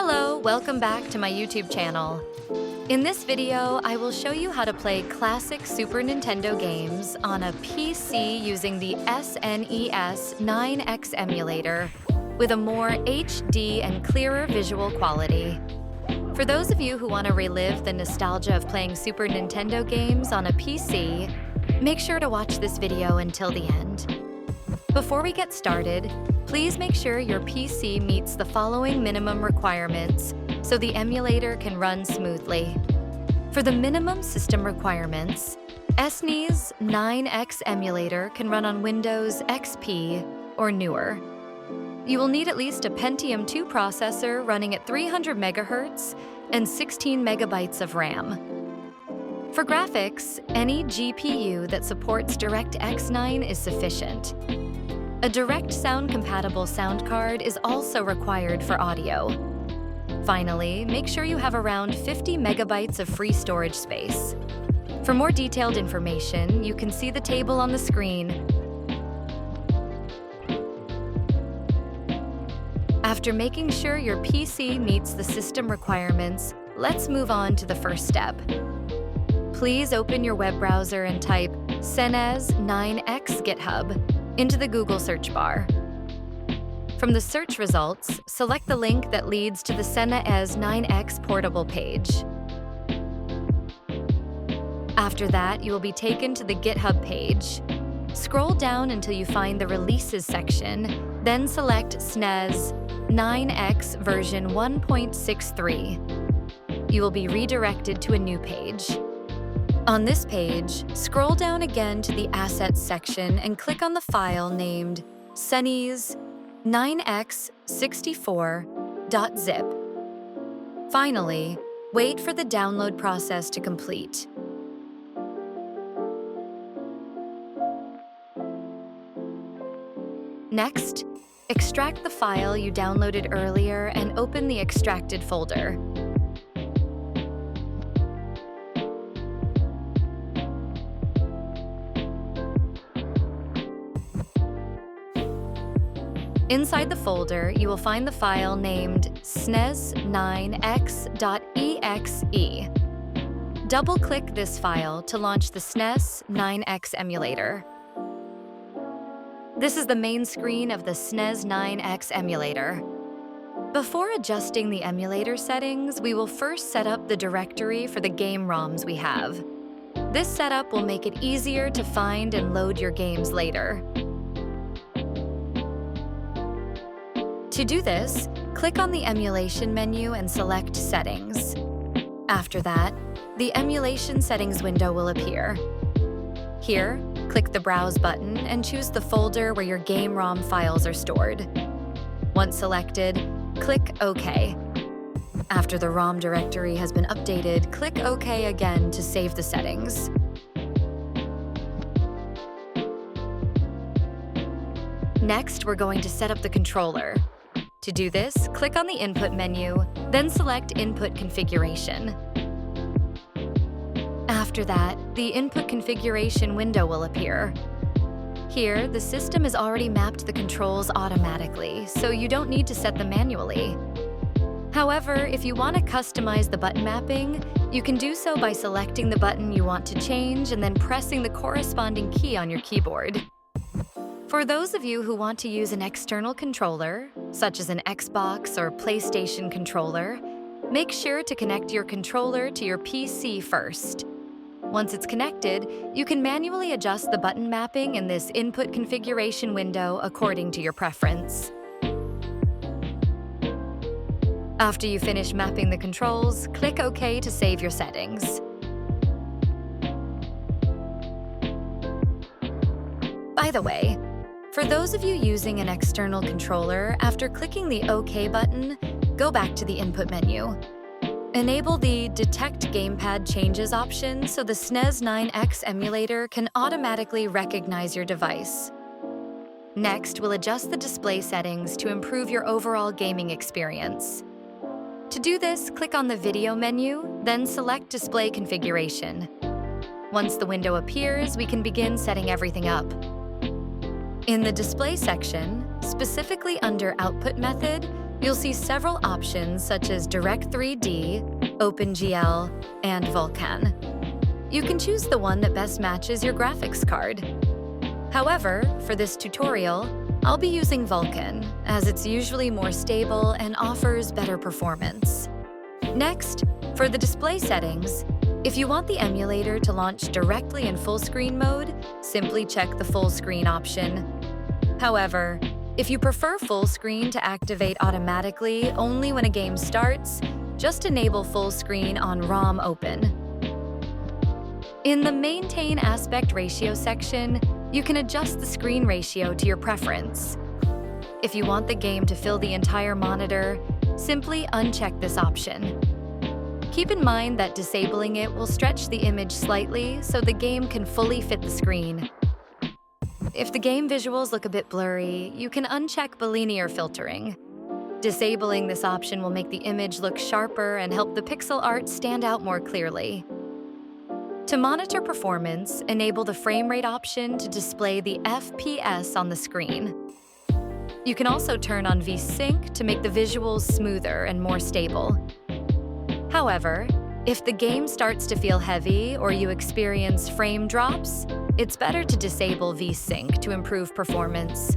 Hello, welcome back to my YouTube channel. In this video, I will show you how to play classic Super Nintendo games on a PC using the SNES9X emulator with a more HD and clearer visual quality. For those of you who want to relive the nostalgia of playing Super Nintendo games on a PC, make sure to watch this video until the end. Before we get started, please make sure your PC meets the following minimum requirements so the emulator can run smoothly. For the minimum system requirements, SNES9X emulator can run on Windows XP or newer. You will need at least a Pentium 2 processor running at 300 MHz and 16 MB of RAM. For graphics, any GPU that supports DirectX 9 is sufficient. A direct sound-compatible sound card is also required for audio. Finally, make sure you have around 50 MB of free storage space. For more detailed information, you can see the table on the screen. After making sure your PC meets the system requirements, let's move on to the first step. Please open your web browser and type SNES9X GitHub into the Google search bar. From the search results, select the link that leads to the SNES9X portable page. After that, you will be taken to the GitHub page. Scroll down until you find the Releases section, then select SNES9X version 1.63. You will be redirected to a new page. On this page, scroll down again to the Assets section and click on the file named SNES9X64.zip. Finally, wait for the download process to complete. Next, extract the file you downloaded earlier and open the extracted folder. Inside the folder, you will find the file named SNES9X.exe. Double-click this file to launch the SNES9X emulator. This is the main screen of the SNES9X emulator. Before adjusting the emulator settings, we will first set up the directory for the game ROMs we have. This setup will make it easier to find and load your games later. To do this, click on the Emulation menu and select Settings. After that, the Emulation Settings window will appear. Here, click the Browse button and choose the folder where your game ROM files are stored. Once selected, click OK. After the ROM directory has been updated, click OK again to save the settings. Next, we're going to set up the controller. To do this, click on the Input menu, then select Input Configuration. After that, the Input Configuration window will appear. Here, the system has already mapped the controls automatically, so you don't need to set them manually. However, if you want to customize the button mapping, you can do so by selecting the button you want to change and then pressing the corresponding key on your keyboard. For those of you who want to use an external controller, such as an Xbox or PlayStation controller, make sure to connect your controller to your PC first. Once it's connected, you can manually adjust the button mapping in this Input Configuration window according to your preference. After you finish mapping the controls, click OK to save your settings. By the way, for those of you using an external controller, after clicking the OK button, go back to the Input menu. Enable the Detect Gamepad Changes option so the SNES9X emulator can automatically recognize your device. Next, we'll adjust the display settings to improve your overall gaming experience. To do this, click on the Video menu, then select Display Configuration. Once the window appears, we can begin setting everything up. In the Display section, specifically under Output Method, You'll see several options such as Direct 3D, OpenGL, and Vulkan. You can choose the one that best matches your graphics card. However, for this tutorial, I'll be using Vulkan, as it's usually more stable and offers better performance. Next, for the display settings, if you want the emulator to launch directly in full screen mode, simply check the full screen option. However, if you prefer full screen to activate automatically only when a game starts, just enable full screen on ROM open. In the Maintain Aspect Ratio section, you can adjust the screen ratio to your preference. If you want the game to fill the entire monitor, simply uncheck this option. Keep in mind that disabling it will stretch the image slightly so the game can fully fit the screen. If the game visuals look a bit blurry, you can uncheck bilinear filtering. Disabling this option will make the image look sharper and help the pixel art stand out more clearly. To monitor performance, enable the frame rate option to display the FPS on the screen. You can also turn on VSync to make the visuals smoother and more stable. However, if the game starts to feel heavy or you experience frame drops, it's better to disable VSync to improve performance.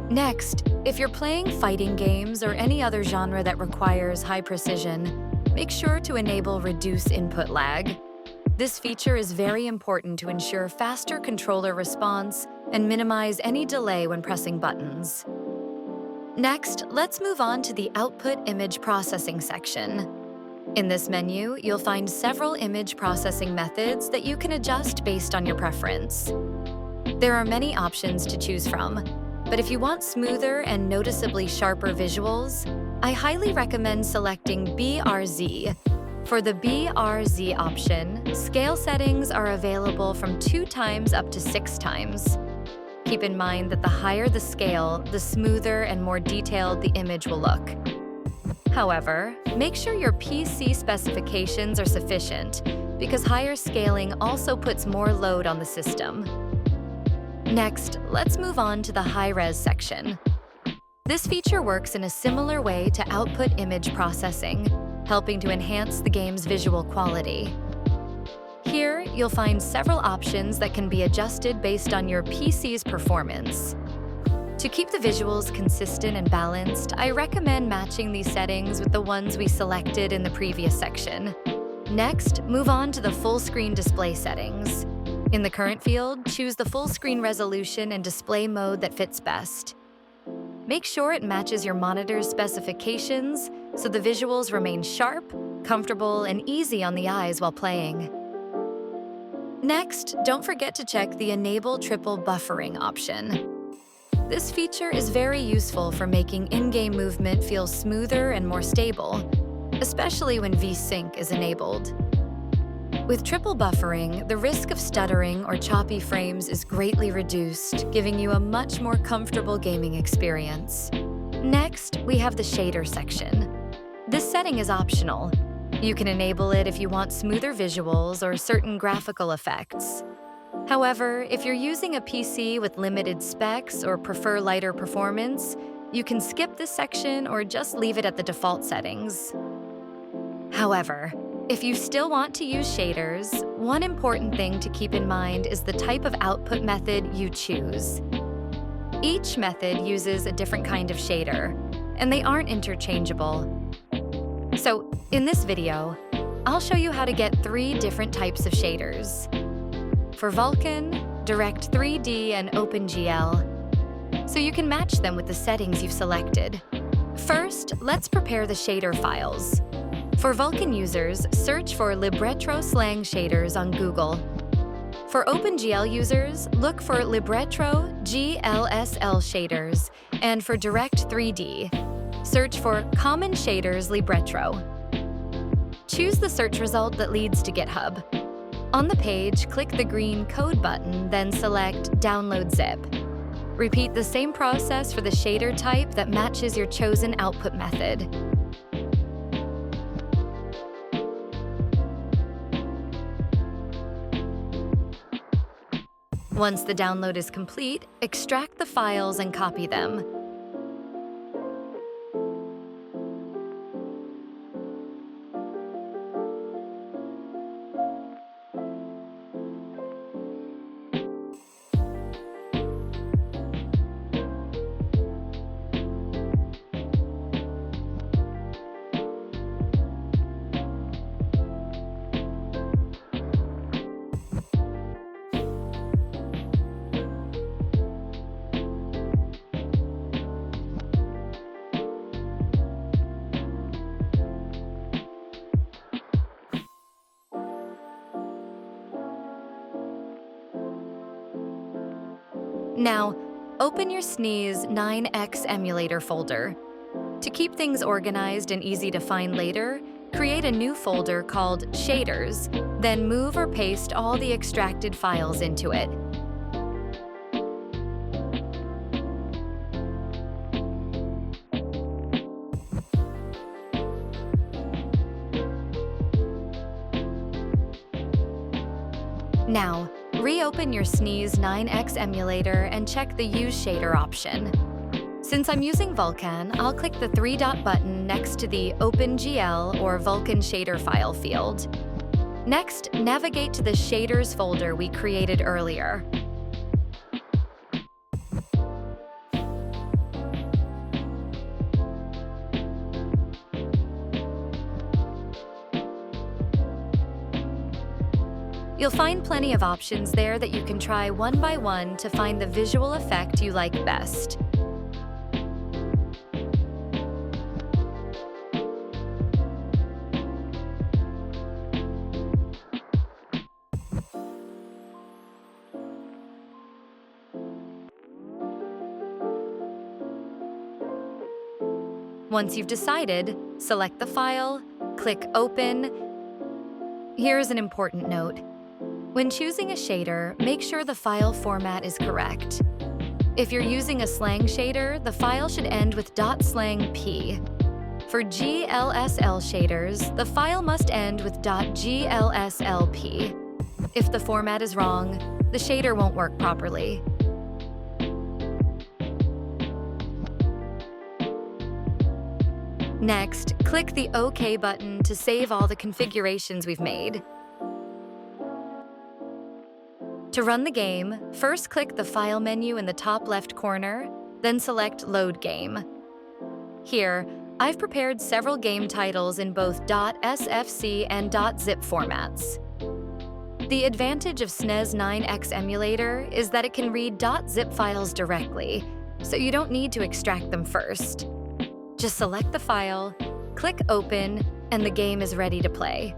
Next, if you're playing fighting games or any other genre that requires high precision, make sure to enable Reduce Input Lag. This feature is very important to ensure faster controller response and minimize any delay when pressing buttons. Next, let's move on to the Output Image Processing section. In this menu, you'll find several image processing methods that you can adjust based on your preference. There are many options to choose from, but if you want smoother and noticeably sharper visuals, I highly recommend selecting BRZ. For the BRZ option, scale settings are available from 2 times up to 6 times. Keep in mind that the higher the scale, the smoother and more detailed the image will look. However, make sure your PC specifications are sufficient, because higher scaling also puts more load on the system. Next, let's move on to the high-res section. This feature works in a similar way to output image processing, helping to enhance the game's visual quality. Here, you'll find several options that can be adjusted based on your PC's performance. To keep the visuals consistent and balanced, I recommend matching these settings with the ones we selected in the previous section. Next, move on to the full screen display settings. In the current field, choose the full screen resolution and display mode that fits best. Make sure it matches your monitor's specifications so the visuals remain sharp, comfortable, and easy on the eyes while playing. Next, don't forget to check the Enable Triple Buffering option. This feature is very useful for making in-game movement feel smoother and more stable, especially when VSync is enabled. With triple buffering, the risk of stuttering or choppy frames is greatly reduced, giving you a much more comfortable gaming experience. Next, we have the shader section. This setting is optional. You can enable it if you want smoother visuals or certain graphical effects. However, if you're using a PC with limited specs or prefer lighter performance, you can skip this section or just leave it at the default settings. However, if you still want to use shaders, one important thing to keep in mind is the type of output method you choose. Each method uses a different kind of shader, and they aren't interchangeable. So, in this video, I'll show you how to get 3 different types of shaders. For Vulkan, Direct 3D, and OpenGL, so you can match them with the settings you've selected. First, let's prepare the shader files. For Vulkan users, search for Libretto slang shaders on Google. For OpenGL users, look for Libretto GLSL shaders, and for Direct 3D, search for Common Shaders Libretto. Choose the search result that leads to GitHub. On the page, click the green Code button, then select Download Zip. Repeat the same process for the shader type that matches your chosen output method. Once the download is complete, extract the files and copy them. Now, open your SNES9X emulator folder. To keep things organized and easy to find later, create a new folder called Shaders, then move or paste all the extracted files into it. Now, reopen your SNES9X emulator and check the Use Shader option. Since I'm using Vulkan, I'll click the three-dot button next to the OpenGL or Vulkan shader file field. Next, navigate to the Shaders folder we created earlier. You'll find plenty of options there that you can try one by one to find the visual effect you like best. Once you've decided, select the file, click Open. Here's an important note. When choosing a shader, make sure the file format is correct. If you're using a slang shader, the file should end with .slangp. For GLSL shaders, the file must end with .glslp. If the format is wrong, the shader won't work properly. Next, click the OK button to save all the configurations we've made. To run the game, first click the File menu in the top left corner, then select Load Game. Here, I've prepared several game titles in both .sfc and .zip formats. The advantage of SNES9X emulator is that it can read .zip files directly, so you don't need to extract them first. Just select the file, click Open, and the game is ready to play.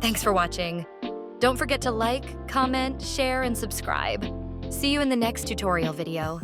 Thanks for watching. Don't forget to like, comment, share, and subscribe. See you in the next tutorial video.